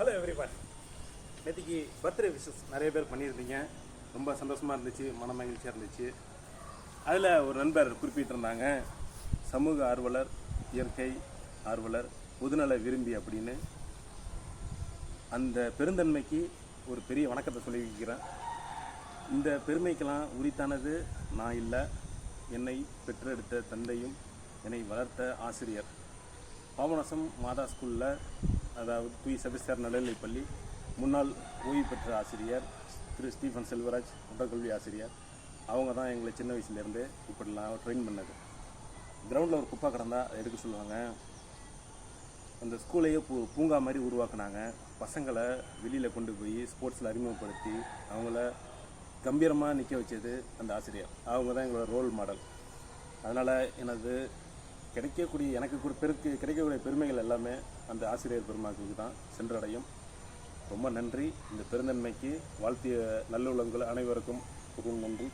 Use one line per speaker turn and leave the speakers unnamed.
Hello everyone. நேற்றுக்கு birthday wishes நிறைய பேர் பண்ணியிருந்தீங்க. ரொம்ப சந்தோஷமாக இருந்துச்சு, மன மகிழ்ச்சியாக இருந்துச்சு. அதில் ஒரு நண்பர் குறிப்பிட்டிருந்தாங்க, சமூக ஆர்வலர், இயற்கை ஆர்வலர், பொதுநல விரும்பி அப்படின்னு. அந்த பெருந்தன்மைக்கு ஒரு பெரிய வணக்கத்தை சொல்லி வைக்கிறேன். இந்த பெருமைக்கெல்லாம் உரித்தானது நான் இல்லை, என்னை பெற்றெடுத்த தந்தையும் என்னை வளர்த்த ஆசிரியர். பாபநாசம் மாதா ஸ்கூலில், அதாவது தூய் சபிஸ்தார் நடுநிலைப்பள்ளி முன்னாள் ஓய்வு பெற்ற ஆசிரியர் திரு ஸ்டீஃபன் செல்வராஜ் உடற்கல்வி ஆசிரியர். அவங்க தான் எங்களை சின்ன வயசுலேருந்து இப்படிலாம் ட்ரெயின் பண்ணது. கிரவுண்டில் ஒரு குப்பை கிடந்தால் அதை எடுக்க சொல்லுவாங்க. அந்த ஸ்கூலையே பூங்கா மாதிரி உருவாக்குனாங்க. பசங்களை வெளியில் கொண்டு போய் ஸ்போர்ட்ஸில் அறிமுகப்படுத்தி அவங்கள கம்பீரமாக நிற்க வச்சது அந்த ஆசிரியர். அவங்க தான் எங்களோட ரோல் மாடல். அதனால் எனக்கு கிடைக்கக்கூடிய பெருமைகள் எல்லாமே அந்த ஆசிரியர் பெருமாக்கு தான் சென்றடையும். ரொம்ப நன்றி. இந்த பெருந்தன்மைக்கு வாழ்த்திய நல்லுள்ளங்கள் அனைவருக்கும் பெருநன்றி.